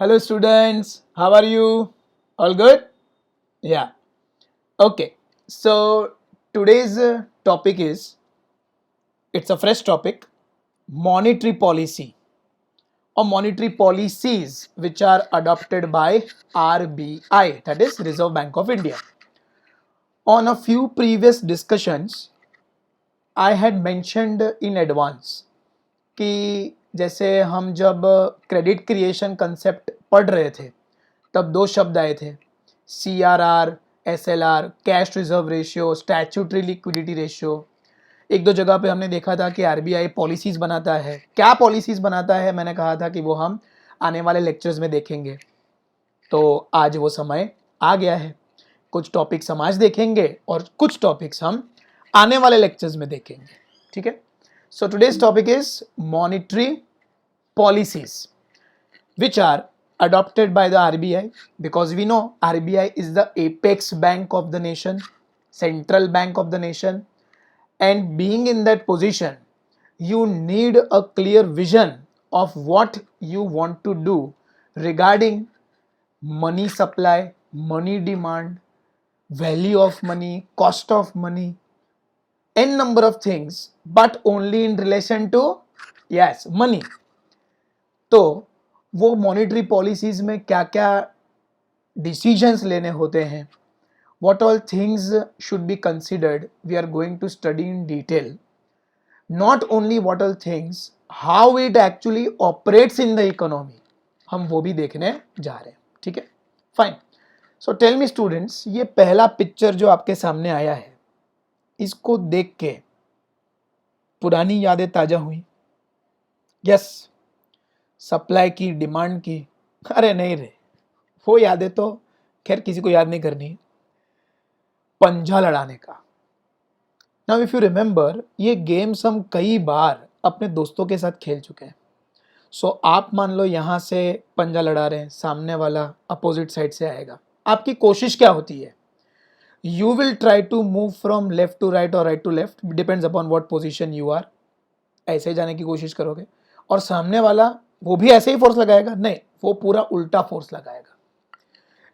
Hello students, how are you? All good? Yeah. Okay. So today's topic is, it's a fresh topic, monetary policy or monetary policies which are adopted by RBI, that is Reserve Bank of India. On a few previous discussions I had mentioned in advance कि जैसे हम जब credit creation concept पढ़ रहे थे तब दो शब्द आए थे, CRR, SLR, cash reserve ratio, statutory liquidity ratio. एक दो जगह पे हमने देखा था कि आरबीआई पॉलिसीज बनाता है। क्या पॉलिसीज बनाता है मैंने कहा था कि वो हम आने वाले लेक्चर्स में देखेंगे। तो आज वो समय आ गया है। कुछ टॉपिक्स हम आज देखेंगे और कुछ टॉपिक्स हम आने वाले लेक्चर्स में देखेंगे। ठीक है। So today's topic is monetary policies which are adopted by the RBI, because we know RBI is the apex bank of the nation, central bank of the nation, and being in that position you need a clear vision of what you want to do regarding money supply, money demand, value of money, cost of money, n number of things, but only in relation to yes money. तो वो monetary policies में क्या क्या decisions लेने होते हैं, what all things should be considered, we are going to study in detail. Not only what all things, how it actually operates in the economy, हम वो भी देखने जा रहे हैं। ठीक है, fine. So tell me students, ये पहला पिक्चर जो आपके सामने आया है, इसको देख के पुरानी यादें ताजा हुई? यस, सप्लाई की, डिमांड की? अरे नहीं रे, वो यादें तो खैर किसी को याद नहीं करनी है। पंजा लड़ाने का। नाउ इफ यू रिमेंबर, ये गेम्स हम कई बार अपने दोस्तों के साथ खेल चुके हैं। सो आप मान लो यहां से पंजा लड़ा रहे हैं, सामने वाला अपोजिट साइड से आएगा। आपकी कोशिश क्या होती है? You will try to move from left to right और right to left, depends upon what position you are. ऐसे जाने की कोशिश करोगे और सामने वाला वो भी ऐसे ही फोर्स लगाएगा? नहीं, वो पूरा उल्टा फोर्स लगाएगा।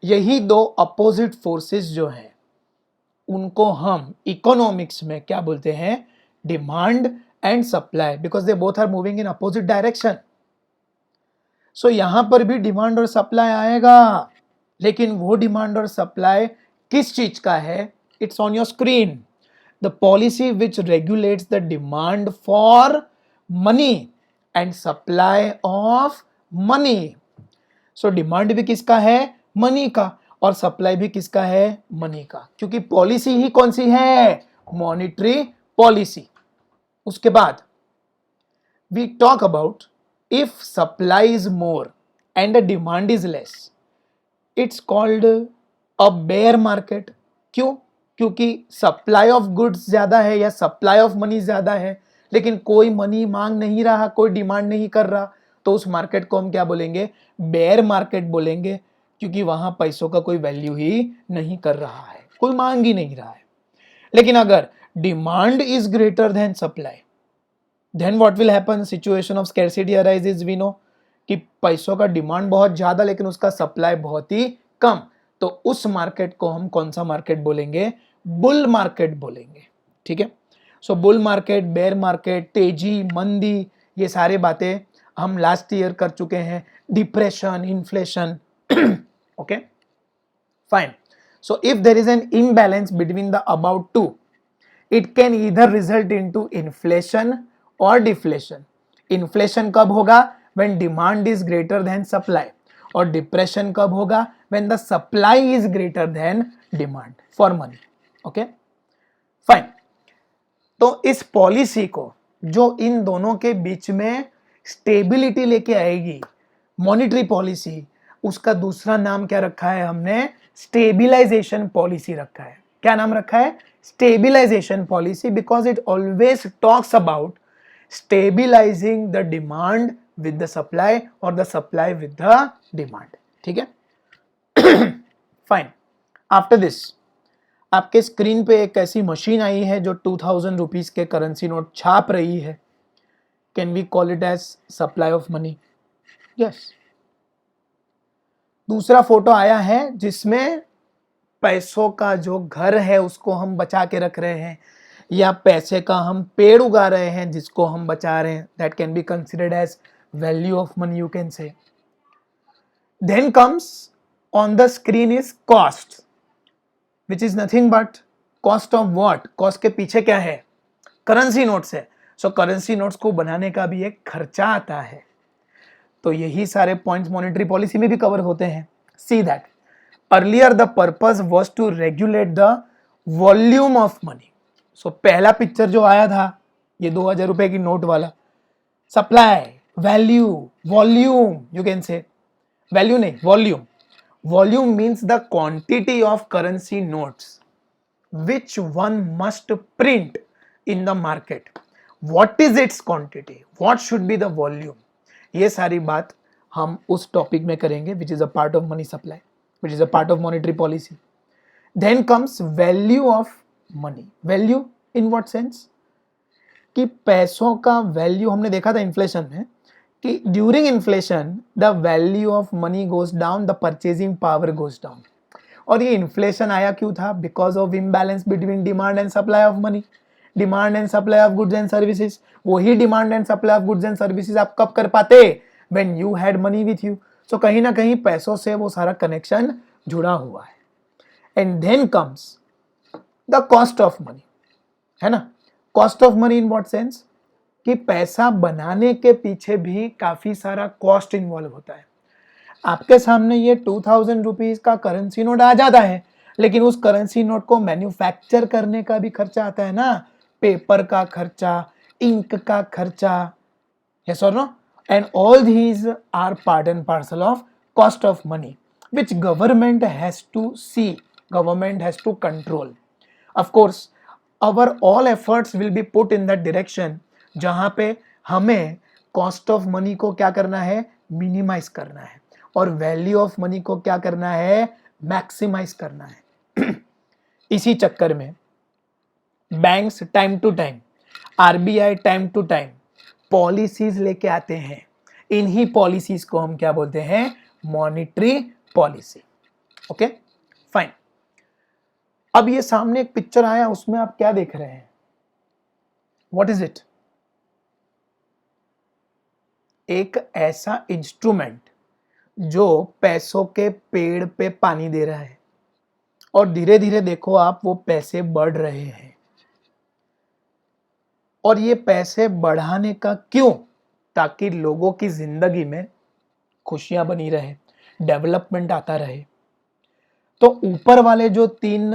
यही दो अपोजिट फोर्सेस जो हैं उनको हम इकोनॉमिक्स में क्या बोलते हैं? Demand and supply, because they both are moving in opposite direction. So यहां पर भी डिमांड और सप्लाई आएगा, लेकिन वो डिमांड और सप्लाई किस चीज का है? It's on your screen. The policy which regulates the demand for money and supply of money. So demand भी किसका है? मनी का, और सप्लाई भी किसका है? मनी का, क्योंकि पॉलिसी ही कौन सी है? Monetary policy. उसके बाद we talk about if supply is more and the demand is less, it's called a bear market. क्यों? क्योंकि सप्लाई ऑफ गुड्स ज्यादा है या सप्लाई ऑफ मनी ज्यादा है, लेकिन कोई मनी मांग नहीं रहा, कोई डिमांड नहीं कर रहा, तो उस मार्केट को हम क्या बोलेंगे? बेयर मार्केट बोलेंगे, क्योंकि वहां पैसों का कोई वैल्यू ही नहीं कर रहा है, कोई मांग ही नहीं रहा है। लेकिन अगर demand is greater than supply, then what will happen? Situation of scarcity arises. We know कि पैसों का डिमांड बहुत ज्यादा लेकिन उसका सप्लाई बहुत ही कम, तो उस मार्केट को हम कौन सा मार्केट बोलेंगे? बुल मार्केट बोलेंगे। ठीक है। सो बुल मार्केट, बेयर मार्केट, तेजी, मंदी, ये सारे बातें हम लास्ट ईयर कर चुके हैं। Depression, inflation. Okay, fine. So if there is an imbalance between the about two, it can either result into inflation और डिफ्लेशन। इन्फ्लेशन कब होगा? When demand is greater than supply, और डिप्रेशन कब होगा? When the supply is greater than demand for money. Okay, fine. तो इस policy को जो इन दोनों के बीच में स्टेबिलिटी लेके आएगी, मॉनेटरी पॉलिसी, उसका दूसरा नाम क्या रखा है हमने? स्टेबिलाइजेशन पॉलिसी रखा है। क्या नाम रखा है? Stabilization policy, because it always talks about stabilizing the demand with the supply और the supply with the demand. ठीक है, फाइन। आफ्टर दिस आपके स्क्रीन पे एक ऐसी मशीन आई है जो 2000 रुपीज के करेंसी नोट छाप रही है। Can we call it as supply of money? Yes. दूसरा फोटो आया है जिसमें पैसों का जो घर है उसको हम बचा के रख रहे हैं, या पैसे का हम पेड़ उगा रहे हैं जिसको हम बचा रहे हैं. That can be considered as value of money, you can say. Then comes on the screen is cost, which is nothing but cost of what. Cost के पीछे क्या है? करेंसी नोट्स है. सो करेंसी नोट्स को बनाने का भी एक खर्चा आता है. तो यही सारे पॉइंट्स मॉनेटरी पॉलिसी में भी कवर होते हैं. See that earlier the purpose was to regulate the volume of money. So पहला पिक्चर जो आया था ये 2000 रुपए की नोट वाला, supply, value, volume, you can say. Value नहीं, volume. Volume means the quantity of currency notes which one must print in the market. What is its quantity? What should be the volume? ये सारी बात हम उस topic में करेंगे which is a part of money supply, which is a part of monetary policy. Then comes value of money. Value in what sense? कि पैसों का वैल्यू हमने देखा था इन्फ्लेशन में कि during inflation the value of money goes down, the purchasing power goes down. और ये इन्फ्लेशन आया क्यों था? Because of imbalance between demand and supply of money, demand and supply of goods and services. वही demand and supply of goods and services आप कब कर पाते? When you had money with you. So कहीं ना कहीं पैसों से वो सारा कनेक्शन जुड़ा हुआ है. And then comes the cost of money, है ना. Cost of money in what sense कि पैसा बनाने के पीछे भी काफी सारा कॉस्ट इन्वॉल्व होता है. आपके सामने ये 2000 रुपीज का करेंसी नोट आ जाता है, लेकिन उस करेंसी नोट को मैन्युफैक्चर करने का भी खर्चा आता है ना. पेपर का खर्चा, इंक का खर्चा, यस और no. And all these are part and parcel of cost of money which government has to see, government has to control. Of course our all efforts will be put in that direction जहां पे हमें cost of money को क्या करना है? Minimise करना है. और वैल्यू ऑफ मनी को क्या करना है? मैक्सिमाइज करना है. इसी चक्कर में banks time to time, RBI time to time policies लेके आते हैं. इन्हीं पॉलिसीज को हम क्या बोलते हैं? Monetary policy. Okay fine. अब ये सामने एक पिक्चर आया, उसमें आप क्या देख रहे हैं? What is it? एक ऐसा इंस्ट्रूमेंट जो पैसों के पेड़ पे पानी दे रहा है, और धीरे धीरे देखो आप वो पैसे बढ़ रहे हैं. और ये पैसे बढ़ाने का क्यों? ताकि लोगों की जिंदगी में खुशियां बनी रहे, डेवलपमेंट आता रहे. तो ऊपर वाले जो 3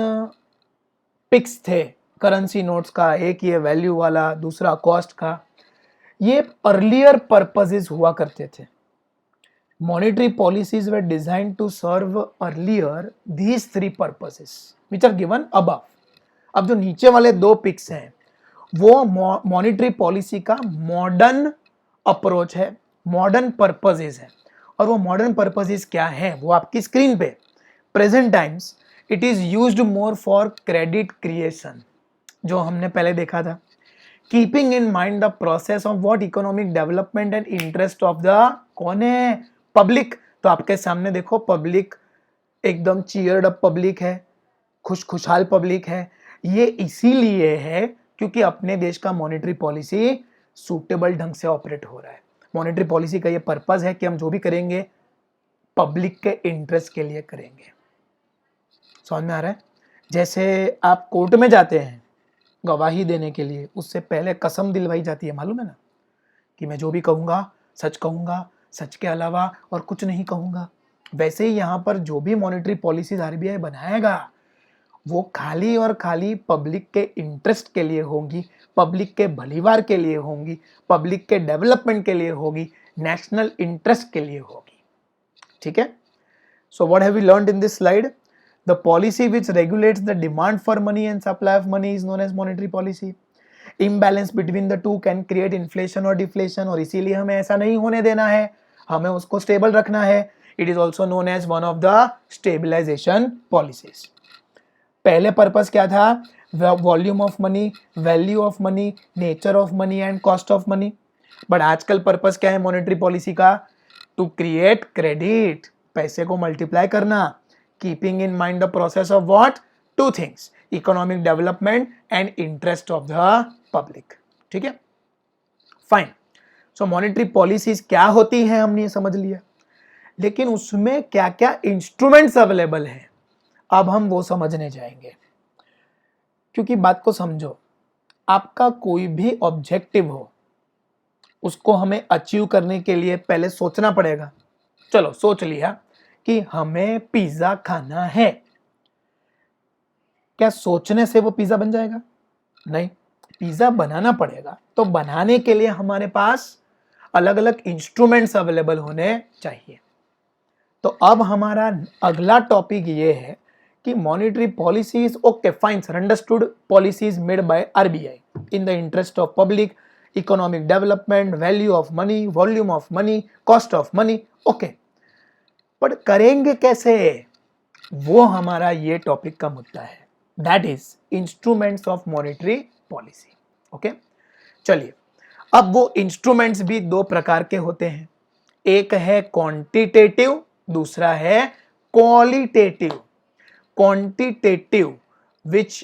पिक्स थे करेंसी नोट्स का, एक ये वैल्यू वाला, दूसरा कॉस्ट का, ये अर्लियर पर्पसेस हुआ करते थे. Monetary policies were designed to serve earlier these 3 purposes which are given above. अब जो नीचे वाले 2 पिक्स हैं वो मॉनेटरी पॉलिसी का मॉडर्न अप्रोच है, मॉडर्न पर्पसेस है. और वो मॉडर्न पर्पसेस क्या है वो आपकी स्क्रीन पे. Present times it is used more for credit creation, जो हमने पहले देखा था. Keeping in mind the process of what economic development and interest of the, कौन है? पब्लिक. तो आपके सामने देखो पब्लिक एकदम चीयर्ड अप पब्लिक है, खुशहाल पब्लिक है. ये इसीलिए है क्योंकि अपने देश का मॉनेटरी पॉलिसी सूटेबल ढंग से ऑपरेट हो रहा है. मॉनेटरी पॉलिसी का ये पर्पस है कि हम जो भी करेंगे पब्लिक के इंटरेस्ट के लिए करेंगे. समझ में आ रहा है? जैसे आप कोर्ट में जाते हैं गवाही देने के लिए, उससे पहले कसम दिलवाई जाती है, मालूम है ना, कि मैं जो भी कहूँगा सच कहूँगा, सच के अलावा और कुछ नहीं कहूँगा. वैसे ही यहाँ पर जो भी मॉनेटरी पॉलिसीज आरबीआई बनाएगा वो खाली और खाली पब्लिक के इंटरेस्ट के लिए होंगी, पब्लिक के भलीवार के लिए होंगी, पब्लिक के डेवलपमेंट के लिए होगी, नेशनल इंटरेस्ट के लिए होगी. ठीक है? So what have we learned in this slide? The policy which regulates the demand for money and supply of money is known as monetary policy. Imbalance between the two can create inflation और deflation, और इसीलिए हमें ऐसा नहीं होने देना है, हमें उसको स्टेबल रखना है. It is also known as one of the stabilization policies. पहले पर्पस क्या था? Volume of money, value of money, nature of money and cost of money. But आजकल पर्पस क्या है मॉनेटरी पॉलिसी का? टू क्रिएट क्रेडिट, पैसे को multiply करना, keeping in mind the process of what, two things, economic development and interest of the public. ठीक है, fine. सो monetary policies क्या होती हैं हमने ये समझ लिया, लेकिन उसमें क्या क्या इंस्ट्रूमेंट्स अवेलेबल हैं अब हम वो समझने जाएंगे। क्योंकि बात को समझो, आपका कोई भी ऑब्जेक्टिव हो उसको हमें अचीव करने के लिए पहले सोचना पड़ेगा। चलो सोच लिया कि हमें पिज्जा खाना है, क्या सोचने से वो पिज्जा बन जाएगा? नहीं, पिज्जा बनाना पड़ेगा। तो बनाने के लिए हमारे पास अलग अलग इंस्ट्रूमेंट्स अवेलेबल होने चाहिए। तो अब हमारा अगला टॉपिक ये है कि monetary policies, okay fine sir, understood, policies made by RBI in the interest of public, economic development, value of money, volume of money, cost of money, okay, पर करेंगे कैसे, वो हमारा ये टॉपिक का मुद्दा है, that is instruments of monetary policy. Okay, चलिए, अब वो इंस्ट्रूमेंट्स भी दो प्रकार के होते हैं, एक है क्वांटिटेटिव, दूसरा है qualitative. Quantitative which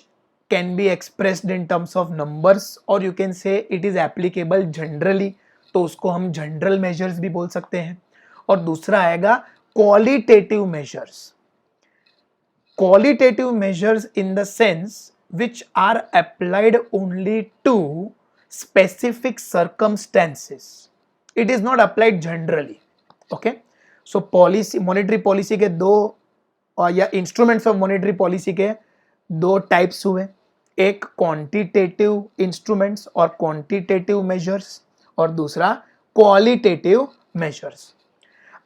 can be expressed in terms of numbers, or you can say it is applicable generally, तो उसको हम जनरल मेजर्स भी बोल सकते हैं। और दूसरा आएगा qualitative measures. Qualitative measures in the sense which are applied only to specific circumstances, it is not applied generally। okay, so policy, monetary policy के दो या इंस्ट्रूमेंट्स ऑफ मॉनेटरी पॉलिसी के दो टाइप्स हुए, एक क्वांटिटेटिव इंस्ट्रूमेंट्स और quantitative measures, और दूसरा क्वालिटेटिव मेजर्स।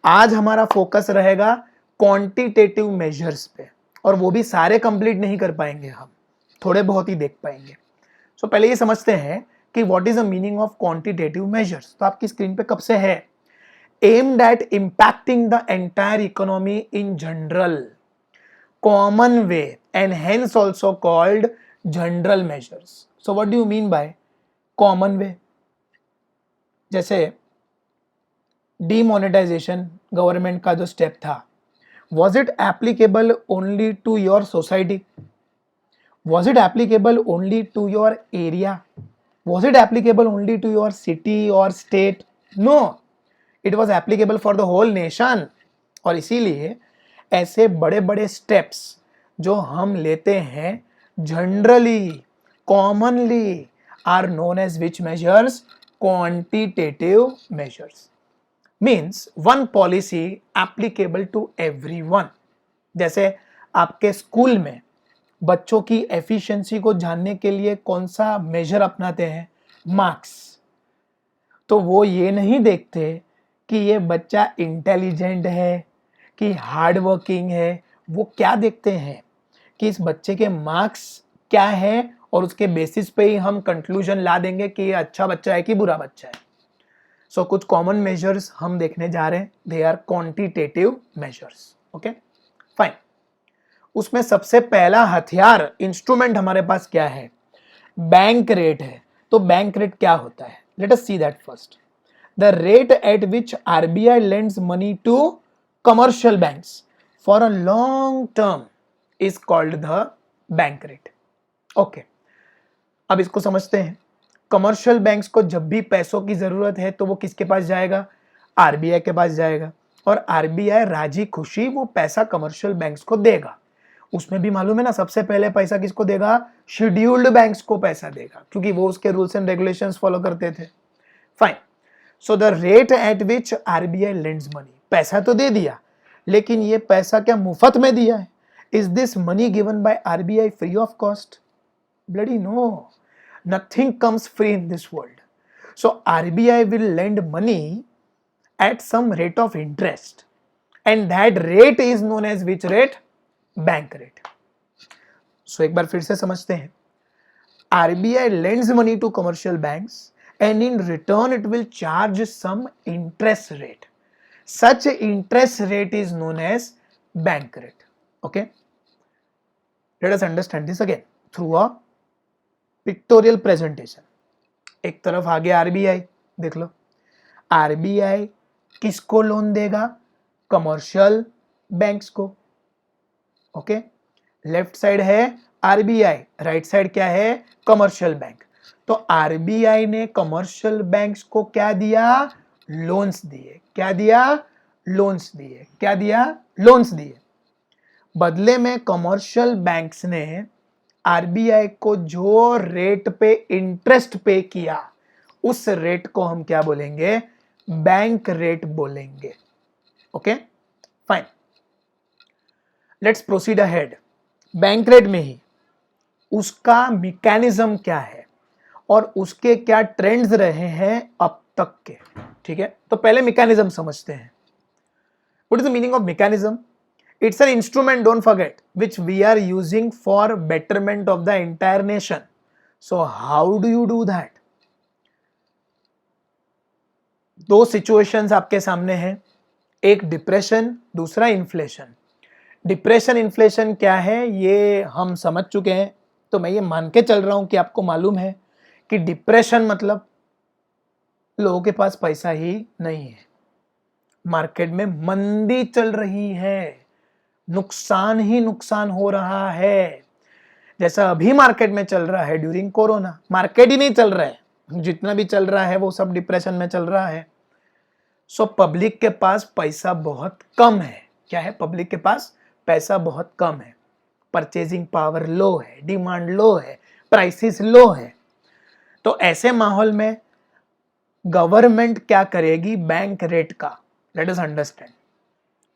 आज हमारा फोकस रहेगा क्वांटिटेटिव मेजर्स पे, और वो भी सारे कंप्लीट नहीं कर पाएंगे, हम थोड़े बहुत ही देख पाएंगे। सो पहले ये समझते हैं कि what is the meaning of quantitative measures. तो आपकी स्क्रीन पे कब से है, aimed at impacting the entire economy in general, common way, and hence also called general measures। so what do you mean by common way? जैसे demonetization government का जो step था, was it applicable only to your society? was it applicable only to your area? was it applicable only to your city or state? no, it was applicable for the whole nation. और इसीलिए ऐसे बड़े बड़े steps जो हम लेते हैं generally, commonly, are known as which measures? Quantitative measures. Means one policy applicable to everyone. जैसे आपके स्कूल में बच्चों की एफिशिएंसी को जानने के लिए कौन सा मेजर अपनाते हैं? मार्क्स। तो वो ये नहीं देखते कि ये बच्चा इंटेलिजेंट है कि हार्ड वर्किंग है, वो क्या देखते हैं कि इस बच्चे के मार्क्स क्या है, और उसके बेसिस पे ही हम कंक्लूजन ला देंगे कि ये अच्छा बच्चा है कि बुरा बच्चा है। सो कुछ कॉमन मेजर्स हम देखने जा रहे हैं, they are quantitative measures. Okay fine. उसमें सबसे पहला हथियार, इंस्ट्रूमेंट हमारे पास क्या है? बैंक रेट है। तो बैंक रेट क्या होता है? Let us see that first. The rate at which RBI lends money to commercial banks for a long term is called the bank rate। Okay, अब इसको समझते हैं। कमर्शियल बैंक्स को जब भी पैसों की जरूरत है तो वो किसके पास जाएगा? आरबीआई के पास जाएगा, और आरबीआई राजी खुशी वो पैसा कमर्शियल बैंक्स को देगा। उसमें भी मालूम है ना, सबसे पहले पैसा किसको देगा? शेड्यूल्ड बैंक्स को पैसा देगा, क्योंकि वो उसके रूल्स एंड रेगुलेशंस फॉलो करते थे। Fine. So the rate at which RBI lends money, पैसा तो दे दिया, लेकिन ये पैसा क्या मुफ्त में दिया है? Is this money given by RBI free of cost? Bloody no, nothing comes free in this world. So RBI will lend money at some rate of interest, and that rate is known as which rate? Bank rate. So एक बार फिर से समझते हैं। RBI lends money to commercial banks, and in return it will charge some interest rate. Such interest rate is known as bank rate। okay, let us understand this again through a pictorial presentation। एक तरफ आ गया RBI, देख लो, RBI किसको loan देगा? Commercial banks को। Okay, left side है RBI, right side क्या है, कमर्शियल बैंक। तो आरबीआई ने कमर्शियल बैंक्स को क्या दिया, लोन्स दिए। क्या दिया, लोन्स दिए। क्या दिया, लोन्स दिए। बदले में कमर्शियल बैंक्स ने आरबीआई को जो रेट पे इंटरेस्ट पे किया, उस रेट को हम क्या बोलेंगे, बैंक रेट बोलेंगे। Okay fine, let's proceed ahead. Bank rate में ही उसका मैकेनिज्म क्या है और उसके क्या ट्रेंड्स रहे हैं अब तक के। ठीक है, तो पहले मैकेनिज्म समझते हैं। What is the meaning of mechanism? It's an instrument, don't forget, which we are using for betterment of the entire nation. So how do you do that? दो सिचुएशंस आपके सामने हैं, एक डिप्रेशन, दूसरा इन्फ्लेशन। डिप्रेशन इन्फ्लेशन क्या है ये हम समझ चुके हैं, तो मैं ये मान के चल रहा हूं कि आपको मालूम है कि डिप्रेशन मतलब लोगों के पास पैसा ही नहीं है, मार्केट में मंदी चल रही है, नुकसान ही नुकसान हो रहा है। जैसा अभी मार्केट में चल रहा है ड्यूरिंग कोरोना, मार्केट ही नहीं चल रहा है, जितना भी चल रहा है वो सब डिप्रेशन में चल रहा है। सो पब्लिक के पास पैसा बहुत कम है। क्या है, पब्लिक के पास पैसा बहुत कम है, परचेजिंग पावर लो है, डिमांड लो है, प्राइसेस लो है। तो ऐसे माहौल में गवर्नमेंट क्या करेगी, बैंक रेट का, let us understand,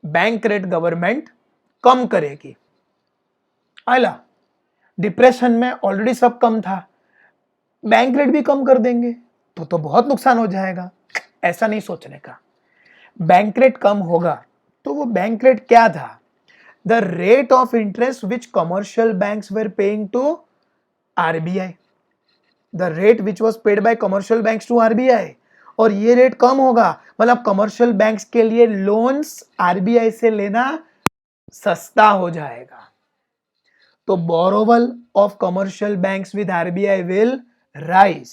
bank rate government कम करेगी। आला, डिप्रेशन में ऑलरेडी सब कम था, बैंक रेट भी कम कर देंगे तो बहुत नुकसान हो जाएगा। ऐसा नहीं सोचने का। बैंक रेट कम होगा तो वो बैंक रेट क्या था, the rate of interest which commercial banks were paying to RBI, the rate which was paid by commercial banks to RBI. और ये रेट कम होगा मतलब कमर्शियल बैंक्स के लिए लोन्स आरबीआई से लेना सस्ता हो जाएगा। तो borrowal of commercial banks with RBI will rise.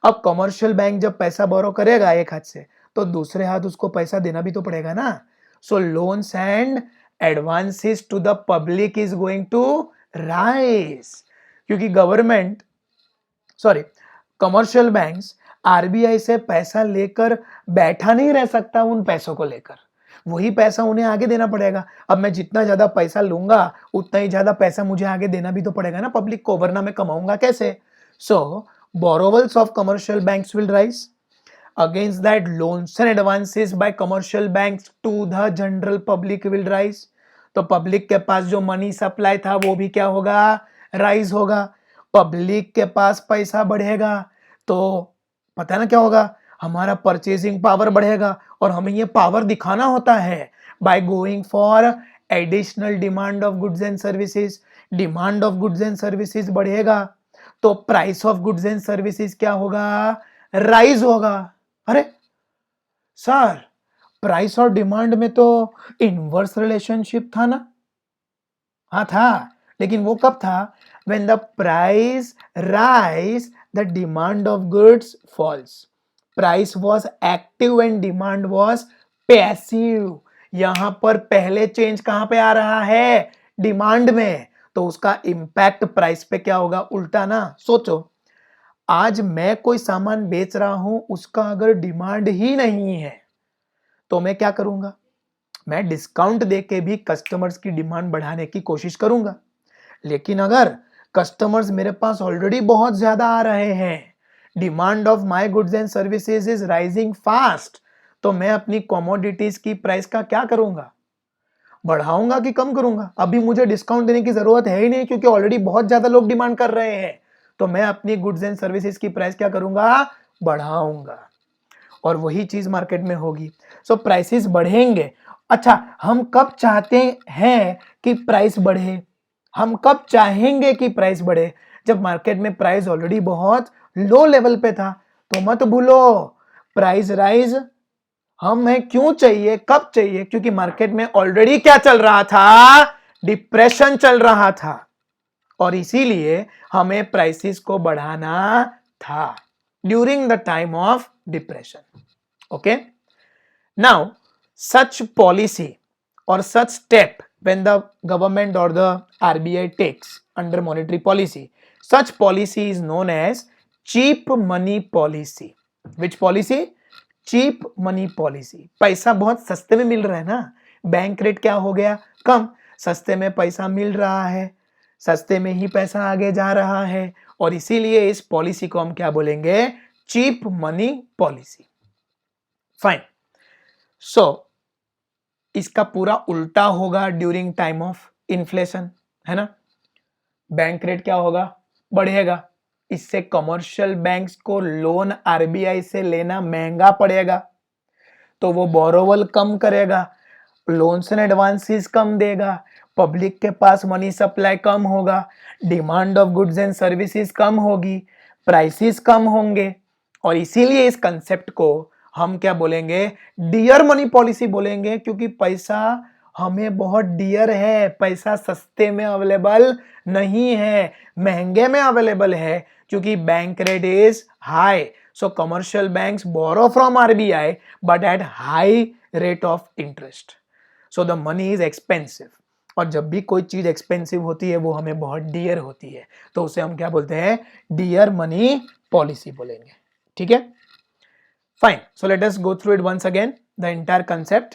अब कमर्शियल बैंक जब पैसा बोरो करेगा एक हाथ से, तो दूसरे हाथ उसको पैसा देना भी तो पड़ेगा ना। So loans and advances to the public is going to rise, क्योंकि गवर्नमेंट कमर्शियल बैंक्स आरबीआई से पैसा लेकर बैठा नहीं रह सकता उन पैसों को लेकर, वही पैसा उन्हें आगे देना पड़ेगा। अब मैं जितना ज्यादा पैसा लूंगा उतना ही ज्यादा पैसा मुझे आगे देना भी तो पड़ेगा ना पब्लिक को, वरना मैं कमाऊंगा कैसे। So borrowals of commercial banks will rise, against that loans and advances by commercial banks to the general public will rise. तो पब्लिक के पास जो मनी सप्लाई था वो भी क्या होगा, राइज होगा। पब्लिक के पास पैसा बढ़ेगा तो पता है ना क्या होगा, हमारा परचेजिंग पावर बढ़ेगा, और हमें ये पावर दिखाना होता है by going for additional demand of goods and services. Demand of goods and services बढ़ेगा तो price of goods and services क्या होगा, राइज होगा। अरे सर, प्राइस और डिमांड में तो इनवर्स रिलेशनशिप था ना? हाँ था, लेकिन वो कब था, when the price rise the demand of goods falls. Price was active and demand was passive. यहां पर पहले चेंज कहां पे आ रहा है, डिमांड में, तो उसका इंपैक्ट प्राइस पे क्या होगा, उल्टा ना। सोचो, आज मैं कोई सामान बेच रहा हूं, उसका अगर डिमांड ही नहीं है तो मैं क्या करूंगा, मैं डिस्काउंट देके भी कस्टमर्स की डिमांड बढ़ाने की कोशिश करूंगा। लेकिन अगर कस्टमर्स मेरे पास ऑलरेडी बहुत ज्यादा आ रहे हैं, demand of my goods and services is rising fast, तो मैं अपनी कमोडिटीज की प्राइस का क्या करूंगा, बढ़ाऊंगा कि कम करूंगा। अभी मुझे डिस्काउंट देने की जरूरत है ही नहीं क्योंकि ऑलरेडी बहुत ज्यादा लोग डिमांड कर रहे हैं, तो मैं अपनी गुड्स एंड सर्विसेज की प्राइस क्या करूंगा, बढ़ाऊंगा। और वही चीज मार्केट में होगी। सो प्राइसेस बढ़ेंगे। अच्छा, हम कब चाहते हैं कि प्राइस बढ़े, हम कब चाहेंगे कि प्राइस बढ़े, जब मार्केट में प्राइस ऑलरेडी बहुत लो लेवल पे था। तो मत भूलो, प्राइस राइज हमें क्यों चाहिए, कब चाहिए, क्योंकि मार्केट में ऑलरेडी क्या चल रहा था, डिप्रेशन चल रहा था, और इसीलिए हमें प्राइसेस को बढ़ाना था during the time of depression. Okay, now such policy or such step when the government or the RBI takes under monetary policy, such policy is known as cheap money policy. Which policy? Cheap money policy. पैसा बहुत सस्ते में मिल रहा है ना, bank rate क्या हो गया? कम. सस्ते में पैसा मिल रहा है, सस्ते में ही पैसा आगे जा रहा है, और इसीलिए इस पॉलिसी को हम क्या बोलेंगे? Cheap money policy. Fine. So इसका पूरा उल्टा होगा ड्यूरिंग टाइम ऑफ इन्फ्लेशन, है ना. बैंक रेट क्या होगा? बढ़ेगा. इससे कमर्शियल बैंक्स को लोन आरबीआई से लेना महंगा पड़ेगा, तो वो बोरोवल कम करेगा, लोन्स एंड एडवांसेस कम देगा, पब्लिक के पास मनी सप्लाई कम होगा, demand of goods and services कम होगी, प्राइसेस कम होंगे, और इसीलिए इस कंसेप्ट को हम क्या बोलेंगे? डियर मनी पॉलिसी बोलेंगे, क्योंकि पैसा हमें बहुत डियर है, पैसा सस्ते में अवेलेबल नहीं है, महंगे में अवेलेबल है, क्योंकि bank rate is high. So commercial banks borrow from RBI but at high rate of interest. So the money is expensive, और जब भी कोई चीज एक्सपेंसिव होती है वो हमें बहुत डियर होती है, तो उसे हम क्या बोलते हैं? डियर मनी पॉलिसी बोलेंगे. ठीक है, fine. So let us go through it once again the entire concept.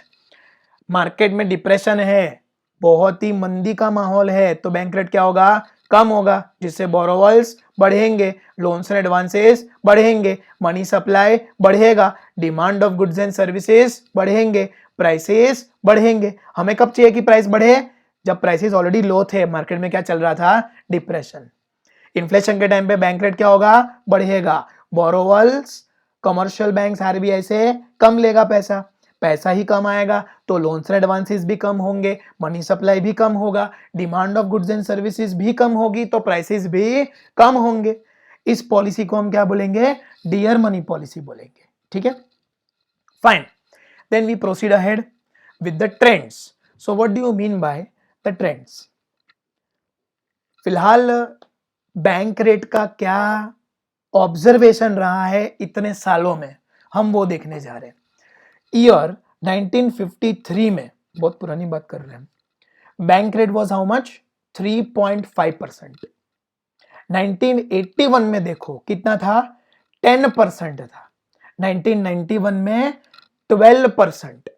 Market में डिप्रेशन है, बहुत ही मंदी का माहौल है, तो बैंक रेट क्या होगा? कम होगा, जिससे बोरोवर्स बढ़ेंगे, लोन्स एंड एडवांसेस बढ़ेंगे, मनी सप्लाई बढ़ेगा, demand of goods and services बढ़ेंगे, प्राइसेस बढ़ेंगे. हमें कब चाहिए कि प्राइस बढ़े? जब प्राइसेस ऑलरेडी लो थे, मार्केट में क्या चल रहा था? डिप्रेशन. इन्फ्लेशन के टाइम पे बैंक रेट क्या होगा? बढ़ेगा. बोरोवर्स, कमर्शियल बैंक्स आरबीआई से कम लेगा पैसा, पैसा ही कम आएगा, तो लोन्स एंड एडवांसेस भी कम होंगे, मनी सप्लाई भी कम होगा, demand of goods and services भी कम होगी, तो प्राइसेस भी कम होंगे. इस पॉलिसी को हम क्या बोलेंगे? डियर मनी पॉलिसी बोलेंगे. ठीक है, fine. Then we proceed ahead with the trends. So what do you mean by the trends? फिलहाल बैंक रेट का क्या ऑब्जर्वेशन रहा है इतने सालों में, हम वो देखने जा रहे हैं. ईयर 1953 में, बहुत पुरानी बात कर रहे हैं, bank rate was how much? 3.5%. 1981 में देखो कितना था? 10% था. 1991 में 12%,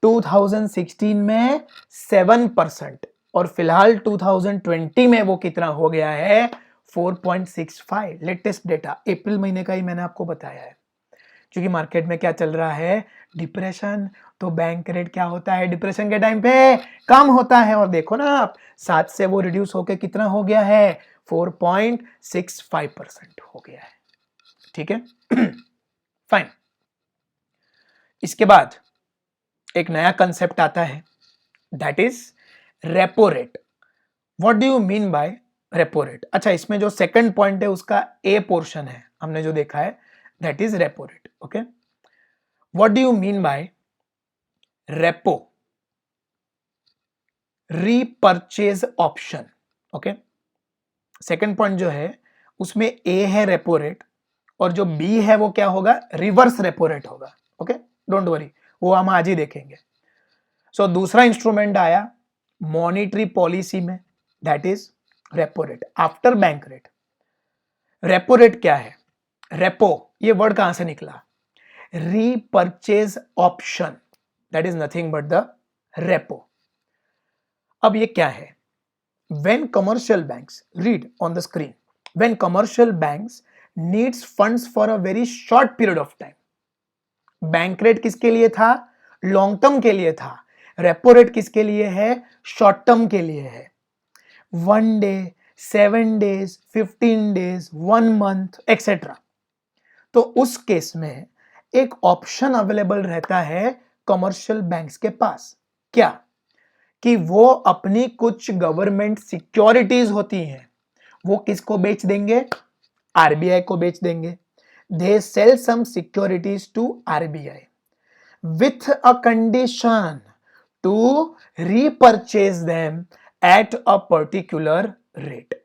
2016 में 7%, और फिलहाल 2020 में वो कितना हो गया है? 4.65. लेटेस्ट डेटा अप्रैल महीने का ही मैंने आपको बताया है. क्योंकि मार्केट में क्या चल रहा है? डिप्रेशन. तो बैंक रेट क्या होता है डिप्रेशन के टाइम पे? कम होता है. और देखो ना आप, 7 से वो रिड्यूस होकर कितना हो गया है? 4.65% हो गया है. ठीक है, फाइन. इसके बाद एक नया कंसेप्ट आता है, that is repo rate. What do you mean bye repo rate? अच्छा, इसमें जो सेकंड पॉइंट है उसका ए पोर्शन है, हमने जो देखा है, that is repo rate. Okay, what do you mean by repo? Repurchase option. Okay, second point जो है उसमें ए है रेपो रेट, और जो बी है वो क्या होगा? रिवर्स रेपो रेट होगा. ओके, डोंट वरी, वो हम आज ही देखेंगे. सो दूसरा इंस्ट्रूमेंट आया मॉनिटरी पॉलिसी में, that is repo rate after bank rate. Repo rate क्या है? रेपो, ये वर्ड कहां से निकला? Repurchase option, that is nothing but the repo. अब ये क्या है? When commercial banks, read on the screen, when commercial banks needs funds for a very short period of time. Bank rate किसके लिए था? लॉन्ग टर्म के लिए था. रेपो रेट किसके लिए है? शॉर्ट टर्म के लिए है. 1 day, 7 days, 15 days, 1 month, etcetera. तो उस केस में एक ऑप्शन अवेलेबल रहता है कमर्शियल बैंक्स के पास. क्या? कि वो अपनी कुछ गवर्नमेंट सिक्योरिटीज होती हैं, वो किसको बेच देंगे? आरबीआई को बेच देंगे. They sell some securities to RBI with a condition to repurchase them at a particular rate.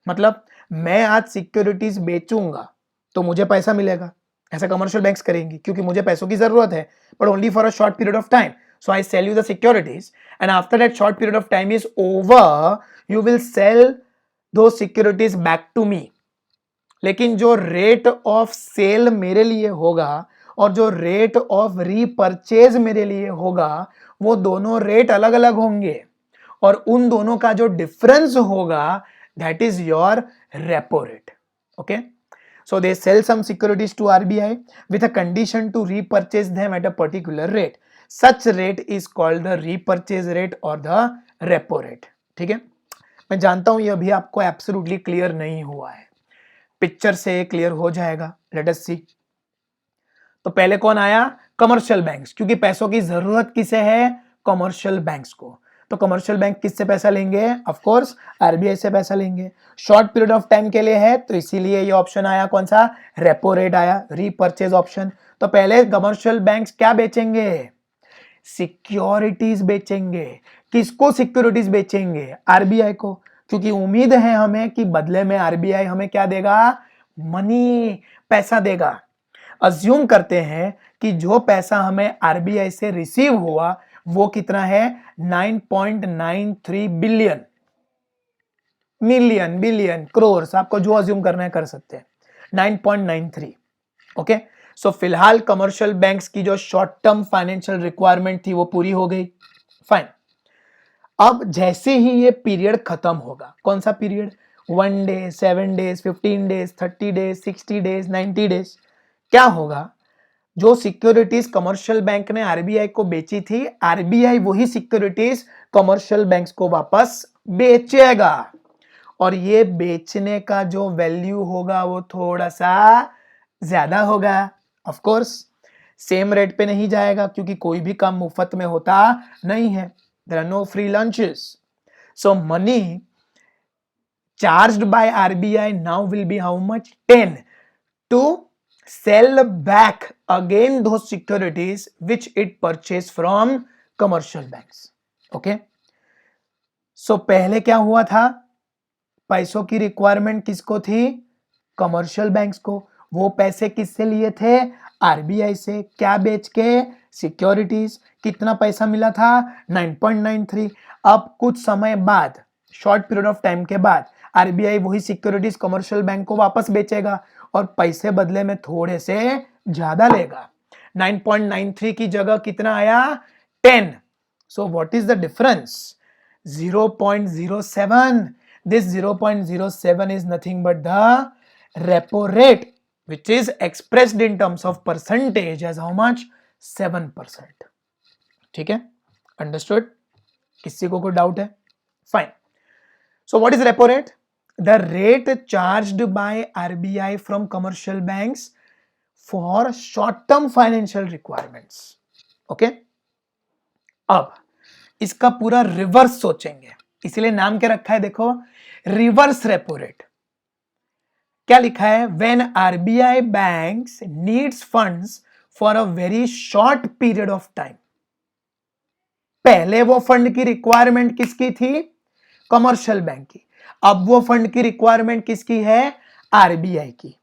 मतलब मैं आज सिक्योरिटीज बेचूंगा तो मुझे पैसा मिलेगा, ऐसा कमर्शियल बैंक्स करेंगी, क्योंकि मुझे पैसों की जरूरत है, but only for a short period of time. So I sell you the securities, and after that short period of time is over, you will sell those securities back to me. लेकिन जो rate of cell मेरे लिए होगा और जो rate of repurchase मेरे लिए होगा, वो दोनों रेट अलग अलग होंगे, और उन दोनों का जो डिफरेंस होगा, that is your repo rate. Okay, so they sell some securities to RBI with a condition to repurchase them at a particular rate. Such rate is called the repurchase rate or the repo rate. ठीक है, मैं जानता हूं ये अभी आपको absolutely clear नहीं हुआ है, पिक्चर से क्लियर हो जाएगा. लेट अस सी. तो पहले कौन आया? कमर्शियल बैंक्स, क्योंकि पैसों की जरूरत किसे है? कमर्शियल बैंक्स को. तो कमर्शियल बैंक किससे पैसा लेंगे? ऑफ कोर्स आरबीआई से पैसा लेंगे. शॉर्ट पीरियड ऑफ टाइम के लिए है, तो इसीलिए ये ऑप्शन आया. कौन सा? रेपो रेट आया, रीपर्चेज ऑप्शन. तो पहले कमर्शियल बैंक्स क्या बेचेंगे? सिक्योरिटीज बेचेंगे. किसको सिक्योरिटीज बेचेंगे? आरबीआई को, क्योंकि उम्मीद है हमें कि बदले में आरबीआई हमें क्या देगा? मनी, पैसा देगा. अज्यूम करते हैं कि जो पैसा हमें आरबीआई से रिसीव हुआ वो कितना है? 9.93 बिलियन. मिलियन, बिलियन, करोड़, आपको जो अज्यूम करना है कर सकते हैं. 9.93. ओके, सो फिलहाल कमर्शियल बैंक्स की जो शॉर्ट टर्म फाइनेंशियल रिक्वायरमेंट थी वो पूरी हो गई. फाइन. अब जैसे ही ये पीरियड खत्म होगा, कौन सा period? 1 day, 7 days, 15 days, 30 days, 60 days, 90 days. क्या होगा? जो सिक्योरिटीज कमर्शियल बैंक ने आरबीआई को बेची थी, आरबीआई वही सिक्योरिटीज कमर्शियल बैंक्स को वापस बेचेगा, और ये बेचने का जो वैल्यू होगा वो थोड़ा सा ज्यादा होगा. ऑफ कोर्स सेम रेट पे नहीं जाएगा, क्योंकि कोई भी काम मुफ्त में होता नहीं है. There are no free lunches. So money charged by RBI now will be how much? 10 to sell back again those securities which it purchased from commercial banks. Okay, so पहले क्या हुआ था? पैसों की रिक्वायरमेंट किसको थी? कमर्शियल बैंक्स को. वो पैसे किससे लिए थे? आरबीआई से. क्या बेच के? सिक्योरिटीज. कितना पैसा मिला था? 9.93. अब कुछ समय बाद, शॉर्ट पीरियड ऑफ टाइम के बाद, आरबीआई वही सिक्योरिटीज कमर्शियल बैंक को वापस बेचेगा और पैसे बदले में थोड़े से ज्यादा लेगा. 9.93 की जगह कितना आया? 10. So what is the difference? 0.07. This 0.07 is nothing but the repo rate, which is expressed in terms of percentage as how much? 7%. ठीक है, अंडरस्टूड? किसी को कोई डाउट है? Fine. So what is repo rate? The rate charged by RBI from commercial banks for short-term financial requirements. Okay? अब इसका पूरा reverse सोचेंगे, इसलिए नाम क्या रखा है? देखो, रिवर्स रेपो रेट. क्या लिखा है? When RBI banks needs funds for a very short period of time. पहले वो फंड की रिक्वायरमेंट किसकी थी? कमर्शियल बैंक की. अब वो फंड की रिक्वायरमेंट किसकी है? आरबीआई की.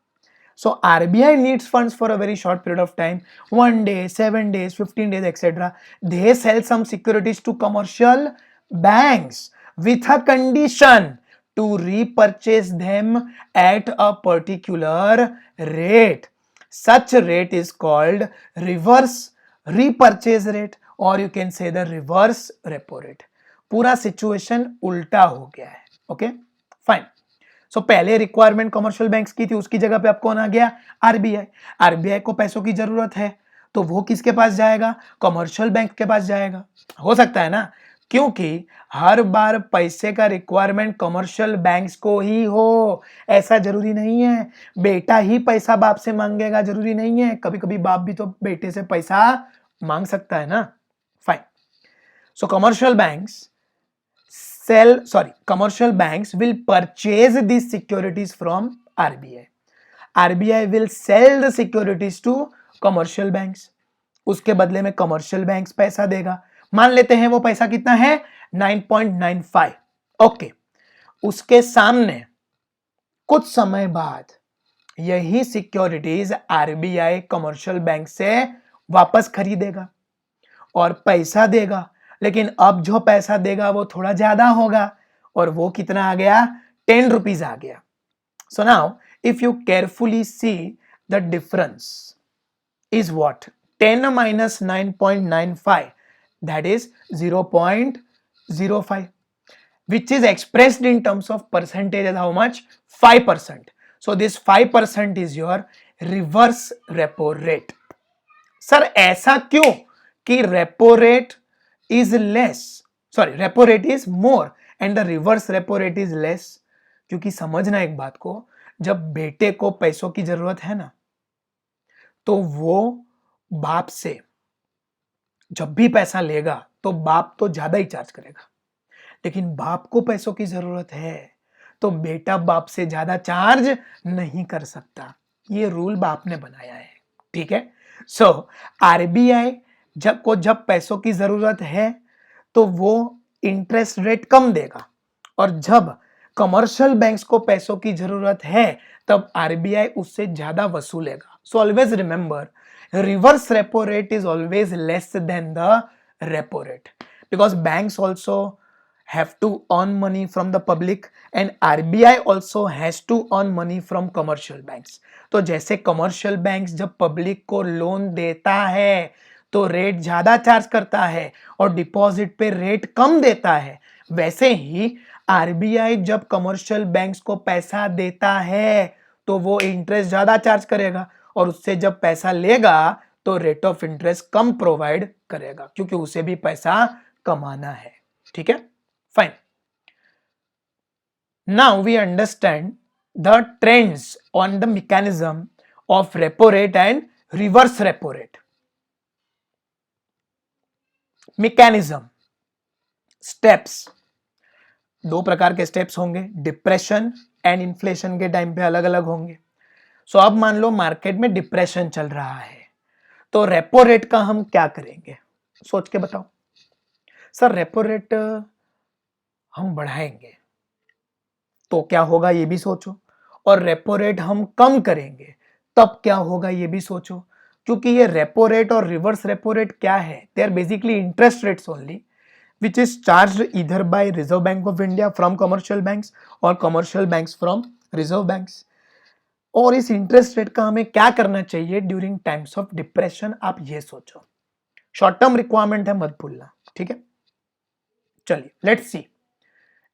So RBI needs funds for a very short period of time, 1 day, 7 days, 15 days, etcetera. They sell some securities to commercial banks with a condition to repurchase them at a particular rate. Such rate is called reverse repurchase rate, or you can say the reverse repo rate. पूरा situation उल्टा हो गया है. Okay, fine. सो पहले requirement commercial banks की थी, उसकी जगह पे अब कौन आ गया? आरबीआई. आरबीआई को पैसों की जरूरत है, तो वो किसके पास जाएगा? कमर्शियल बैंक के पास जाएगा. हो सकता है ना, क्योंकि हर बार पैसे का रिक्वायरमेंट कमर्शियल बैंक्स को ही हो, ऐसा जरूरी नहीं है. बेटा ही पैसा बाप से मांगेगा जरूरी नहीं है, कभी कभी बाप भी तो बेटे से पैसा मांग सकता है ना. Fine. So commercial banks will purchase these securities from RBI. RBI will sell the securities to commercial banks. उसके बदले में कमर्शियल बैंक्स पैसा देगा. मान लेते हैं वो पैसा कितना है? 9.95. ओके, उसके सामने कुछ समय बाद यही सिक्योरिटीज आरबीआई कमर्शियल बैंक से वापस खरीदेगा, और पैसा देगा, लेकिन अब जो पैसा देगा वो थोड़ा ज्यादा होगा, और वो कितना आ गया, 10 रुपीज आ गया. So now if you carefully see the difference is what, 10 minus 9.95, that is 0.05, which is expressed in terms of percentage as how much, 5%. So this 5% is your reverse repo rate. Sir ऐसा क्यों कि repo rate is less, sorry repo rate is more and the reverse repo rate is less? क्योंकि समझना एक बात को, जब बेटे को पैसों की जरूरत है ना, तो वो बाप से जब भी पैसा लेगा तो बाप तो ज्यादा ही चार्ज करेगा, लेकिन बाप को पैसों की जरूरत है तो बेटा बाप से ज्यादा चार्ज नहीं कर सकता. ये रूल बाप ने बनाया है, ठीक है. सो आरबीआई जब पैसों की जरूरत है तो वो इंटरेस्ट रेट कम देगा, और जब कमर्शियल बैंक्स को पैसों की जरूरत है तब आरबीआई उससे ज्यादा वसूलेगा. So always remember, reverse repo rate is always less than the repo rate, because banks also have to earn money from the public and RBI also has to earn money from commercial banks. तो जैसे commercial banks जब public को loan देता है तो rate ज्यादा charge करता है और डिपॉजिट पे रेट कम देता है, वैसे ही आरबीआई जब कमर्शियल बैंक्स को पैसा देता है तो वो इंटरेस्ट ज्यादा चार्ज करेगा, और उससे जब पैसा लेगा तो रेट ऑफ इंटरेस्ट कम प्रोवाइड करेगा, क्योंकि उसे भी पैसा कमाना है. ठीक है, fine. Now we understand the trends on the mechanism of repo rate and reverse repo rate. Mechanism, steps, दो प्रकार के स्टेप्स होंगे, डिप्रेशन एंड इन्फ्लेशन के टाइम पे अलग अलग होंगे. सो अब मान लो मार्केट में डिप्रेशन चल रहा है, तो रेपो रेट का हम क्या करेंगे, सोच के बताओ. सर रेपो रेट हम बढ़ाएंगे तो क्या होगा ये भी सोचो, और रेपो रेट हम कम करेंगे तब क्या होगा ये भी सोचो. क्योंकि ये रेपो रेट और रिवर्स रेपो रेट क्या है, they are basically interest rates only which is charged either by Reserve Bank of India from commercial banks or commercial banks from Reserve Banks. और इस इंटरेस्ट रेट का हमें क्या करना चाहिए ड्यूरिंग टाइम्स ऑफ डिप्रेशन, आप ये सोचो. शॉर्ट टर्म रिक्वायरमेंट है, मत भूलना. ठीक है, चलिए लेट्स सी.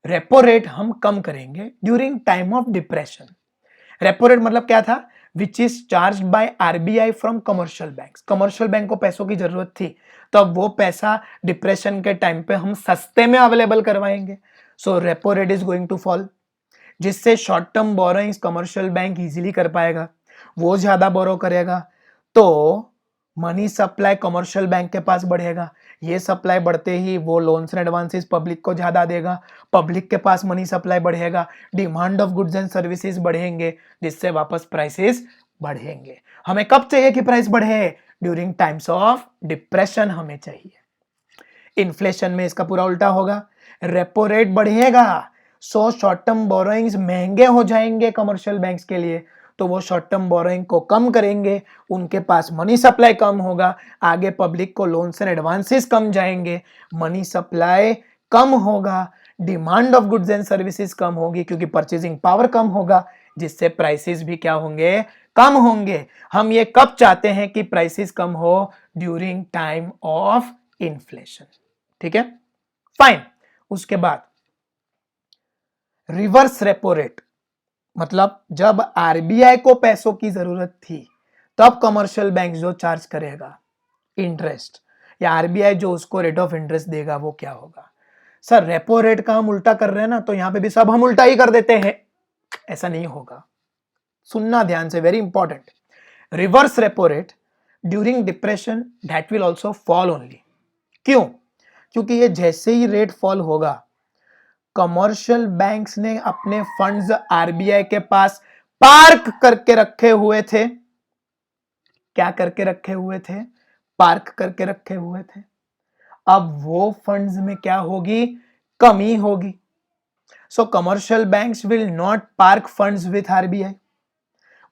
रेपो रेट हम कम करेंगे during time of depression. Repo rate मतलब क्या था, which is charge by RBI from commercial banks. Commercial bank को पैसों की जरूरत थी, तो अब वो पैसा डिप्रेशन के टाइम पे हम सस्ते में अवेलेबल करवाएंगे. So repo rate is going to fall, जिससे short term borrowings commercial bank easily कर पाएगा, वो ज्यादा बोरो करेगा तो मनी सप्लाई कमर्शियल बैंक के पास बढ़ेगा. ये सप्लाई बढ़ते ही वो लोन्स एंड एडवांसेस पब्लिक को ज्यादा देगा, पब्लिक के पास मनी सप्लाई बढ़ेगा, demand of goods and services बढ़ेंगे, जिससे वापस प्राइसेस बढ़ेंगे. हमें कब चाहिए कि प्राइस बढ़े, ड्यूरिंग टाइम्स ऑफ डिप्रेशन हमें चाहिए. इन्फ्लेशन में इसका पूरा उल्टा होगा, रेपो रेट बढ़ेगा, सो शॉर्ट टर्म बोरोइंग्स महंगे हो जाएंगे कमर्शियल बैंक्स के लिए, तो वो शॉर्ट टर्म बोरोइंग को कम करेंगे, उनके पास मनी सप्लाई कम होगा, आगे पब्लिक को लोन्स एंड एडवांसेस कम जाएंगे, मनी सप्लाई कम होगा, demand of goods and services कम होगी क्योंकि परचेजिंग पावर कम होगा, जिससे प्राइसेस भी क्या होंगे, कम होंगे. हम ये कब चाहते हैं कि प्राइसेस कम हो, ड्यूरिंग टाइम ऑफ इन्फ्लेशन. ठीक है, फाइन. उसके बाद रिवर्स रेपो रेट, मतलब जब आरबीआई को पैसों की जरूरत थी तब कमर्शियल बैंक जो चार्ज करेगा इंटरेस्ट, या आरबीआई जो उसको रेट ऑफ इंटरेस्ट देगा, वो क्या होगा. सर रेपो रेट का हम उल्टा कर रहे हैं ना, तो यहां पे भी सब हम उल्टा ही कर देते हैं. ऐसा नहीं होगा, सुनना ध्यान से, very important. Reverse repo rate during depression that will also fall only. क्यों, क्योंकि ये जैसे ही रेट फॉल होगा, कमर्शियल बैंक्स ने अपने फंड्स आरबीआई के पास पार्क करके रखे हुए थे. क्या करके रखे हुए थे, पार्क करके रखे हुए थे. अब वो फंड्स में क्या होगी, कमी होगी. So commercial banks will not park funds with RBI.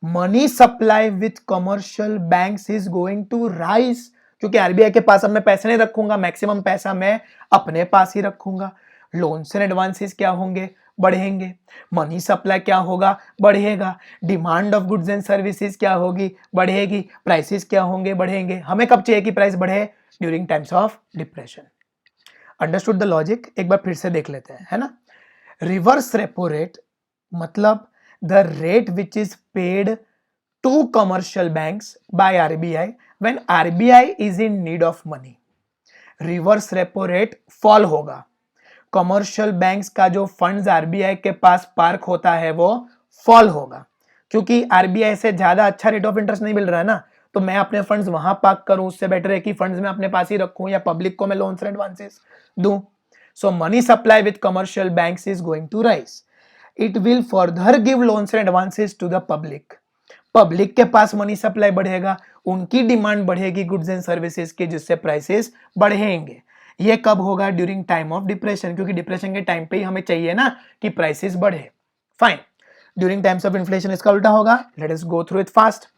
Money supply with commercial banks is going to rise. क्योंकि आरबीआई के पास अब मैं पैसे नहीं रखूंगा, मैक्सिमम पैसा मैं अपने पास ही रखूंगा। लोन्स एंड एडवांसेस क्या होंगे, बढ़ेंगे। मनी सप्लाई क्या होगा, बढ़ेगा। Demand of goods and services क्या होगी, बढ़ेगी। प्राइसेस क्या होंगे, बढ़ेंगे। हमें कब चाहिए कि प्राइस बढ़े, during times of depression. Understood the logic, एक बार फिर से देख लेते हैं, है ना। रिवर्स रेपो रेट मतलब the rate which is paid to commercial banks by RBI when RBI is in need of money. Reverse repo rate fall होगा। कमर्शियल बैंक्स का जो फंड्स आरबीआई के पास पार्क होता है वो फॉल होगा, क्योंकि आरबीआई से ज्यादा अच्छा रेट ऑफ इंटरेस्ट नहीं मिल रहा है ना, तो मैं अपने फंड्स वहां पार्क करूं, उससे बेटर है कि फंड्स मैं अपने पास ही रखूं या पब्लिक को मैं लोन्स एंड एडवांसेस दूं। So money supply with commercial banks is going to rise. It will further give loans and advances to the public. Public के पास मनी सप्लाई बढ़ेगा, उनकी डिमांड बढ़ेगी गुड्स एंड सर्विसेज की, जिससे प्राइसेस बढ़ेंगे। ये कब होगा, ड्यूरिंग टाइम ऑफ डिप्रेशन, क्योंकि डिप्रेशन के टाइम पे ही हमें चाहिए ना कि प्राइसेस बढ़े। Fine. During times of inflation इसका उल्टा होगा। Late us go through it fast.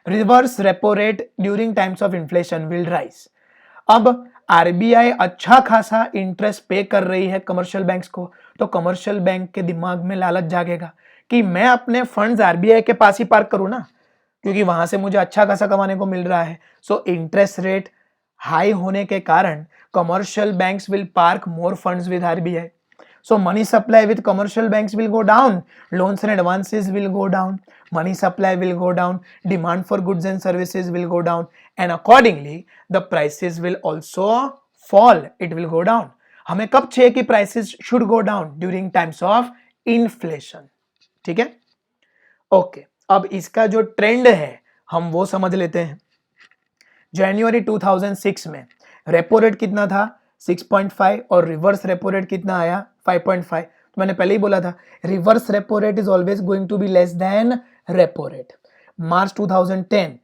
Reverse repo rate during times of inflation will rise. अब आरबीआई अच्छा खासा इंटरेस्ट पे कर रही है कमर्शियल बैंक्स को, तो कमर्शियल बैंक के दिमाग में लालच जागेगा कि मैं अपने फंड्स आरबीआई के पास ही पार्क करूं ना, क्योंकि वहां से मुझे अच्छा खासा कमाने को मिल रहा है। सो इंटरेस्ट रेट हाई होने के कारण commercial banks will park more funds with RBI. So money supply with commercial banks will go down, loans and advances will go down, money supply will go down, demand for goods and services will go down, and accordingly the prices will also fall, it will go down. हमें कब चाहिए कि prices should go down, during times of inflation. ठीक है, okay. अब इसका जो trend है हम वो समझ लेते हैं। जनवरी 2006 में रेपो रेट कितना था, 6.5, और रिवर्स रेपो रेट कितना आया, 5.5। तो मैंने पहले ही बोला था reverse repo rate is always going to be less than repo rate. March 2010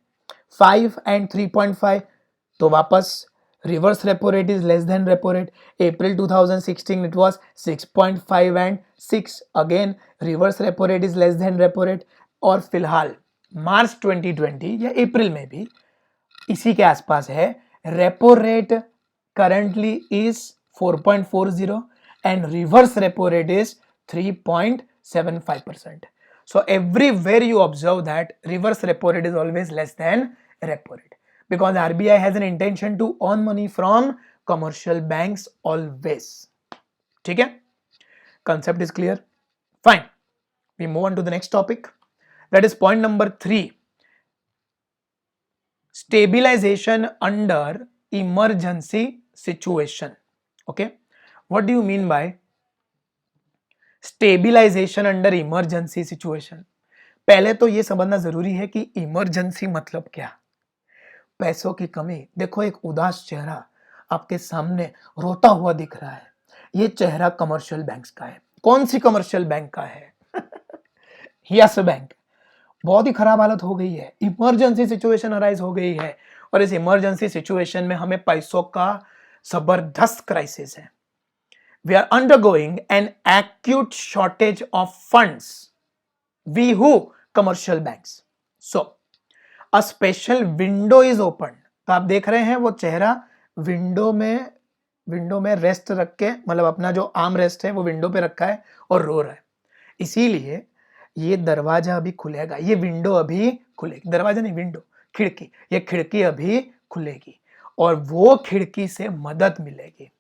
5 and 3.5, तो वापस reverse repo rate is less than repo rate. April 2016 it was 6.5 and 6, again reverse repo rate is less than repo rate. और फिलहाल मार्च 2020 या अप्रैल में भी इसी के आसपास है। Repo rate currently is 4.40 and reverse repo rate is 3.75%. So everywhere you observe that reverse repo rate is always less than repo rate, because RBI has an intention to earn money from commercial banks always. ठीक है, concept is clear? Fine. We move on to the next topic. That is point number 3. Stabilization under emergency situation. Okay, what do you mean by stabilization under emergency situation? पहले तो ये समझना जरूरी है कि emergency मतलब क्या। पैसों की कमी, देखो एक उदास चेहरा आपके सामने रोता हुआ दिख रहा है, ये चेहरा कमर्शियल बैंक्स का है। कौन सी कमर्शियल बैंक का है? Yes bank. बहुत ही खराब हालत हो गई है, इमरजेंसी सिचुएशन अराइज हो गई है, और इस इमरजेंसी सिचुएशन में हमें पैसों का जबरदस्त क्राइसिस है। We are undergoing an acute shortage of funds. We who commercial banks. So a special window is open. तो आप देख रहे हैं वो चेहरा विंडो में रेस्ट रख के, मतलब अपना जो आर्म रेस्ट है वो विंडो पे रखा है और रो रहा है। इसीलिए ये दरवाजा अभी खुलेगा, ये विंडो अभी खुलेगी, दरवाजा नहीं विंडो, खिड़की, ये खिड़की अभी खुलेगी और वो खिड़की से मदद मिलेगी।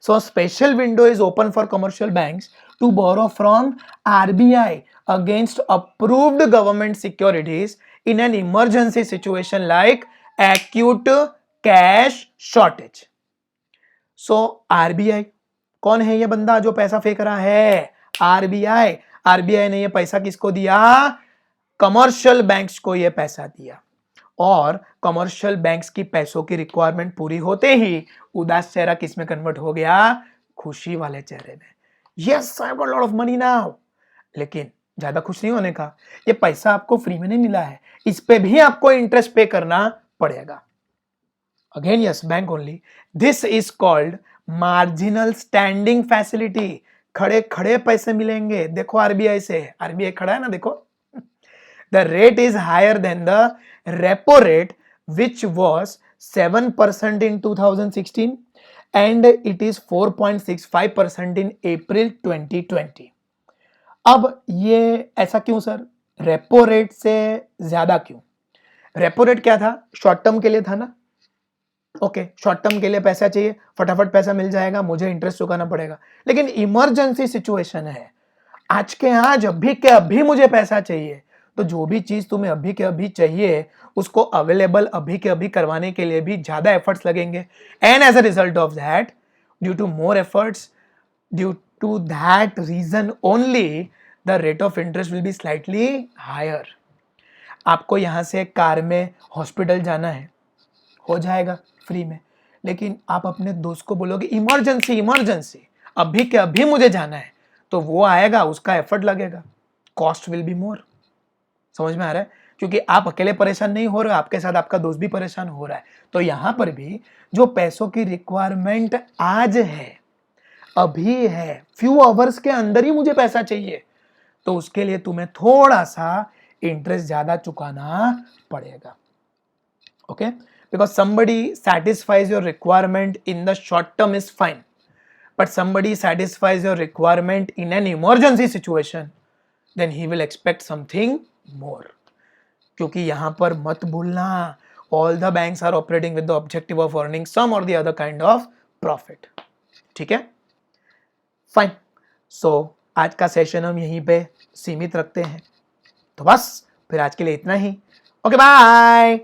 So special window is open for commercial banks to borrow from RBI against approved government securities in an emergency situation like acute cash shortage. So RBI कौन है? ये बंदा जो पैसा फेंक रहा है, आरबीआई। आरबीआई ने ये पैसा किसको दिया? कमर्शियल बैंक्स को ये पैसा दिया, और कमर्शियल बैंक्स की पैसों की रिक्वायरमेंट पूरी होते ही उदास चेहरा किस में कन्वर्ट हो गया? खुशी वाले चेहरे में। Yes, I have got lot of money now. लेकिन ज्यादा खुश नहीं होने का, ये पैसा आपको फ्री में नहीं मिला है, इस पे भी आपको इंटरेस्ट पे करना पड़ेगा। Again yes bank only. This is called marginal standing facility. खड़े खड़े पैसे मिलेंगे। देखो आरबीआई से, आरबीआई खड़ा है ना, देखो। The rate is higher than the repo rate which was 7% in 2016 and it is 4.65% in April 2020. अब ये ऐसा क्यों सर? रेपो रेट से ज्यादा क्यों? रेपो रेट क्या था? शॉर्ट टर्म के लिए था ना। ओके, शॉर्ट टर्म के लिए पैसा चाहिए, फटाफट पैसा मिल जाएगा, मुझे इंटरेस्ट चुकाना पड़ेगा। लेकिन इमरजेंसी सिचुएशन है, आज के आज, अभी के अभी मुझे पैसा चाहिए, तो जो भी चीज तुम्हें अभी के अभी चाहिए उसको अवेलेबल अभी के अभी करवाने के लिए भी ज्यादा एफर्ट्स लगेंगे। And as a result of that, due to more efforts, due to that reason only, the rate of interest will be slightly higher. आपको यहां से कार में हॉस्पिटल जाना है, हो जाएगा फ्री में, लेकिन आप अपने दोस्त को बोलोगे इमरजेंसी इमरजेंसी, अभी के अभी मुझे जाना है, तो वो आएगा, उसका एफर्ट लगेगा, कॉस्ट विल बी मोर। समझ में आ रहा है? क्योंकि आप अकेले परेशान नहीं हो रहे, आपके साथ आपका दोस्त भी परेशान हो रहा है। तो यहां पर भी जो पैसों की रिक्वायरमेंट आज है, अभी है, फ्यू आवर्स के अंदर ही मुझे पैसा चाहिए, तो उसके लिए तुम्हें थोड़ा सा इंटरेस्ट ज्यादा चुकाना पड़ेगा। Okay, because somebody satisfies your requirement in the short term is fine, but somebody satisfies your requirement in an emergency situation, then he will expect something more. क्योंकि यहां पर मत भूलना, all the banks are operating with the objective of earning some or the other kind of profit. ठीक है, fine. सो आज का session हम यहीं पे सीमित रखते हैं। तो बस फिर आज के लिए इतना ही। Okay, bye.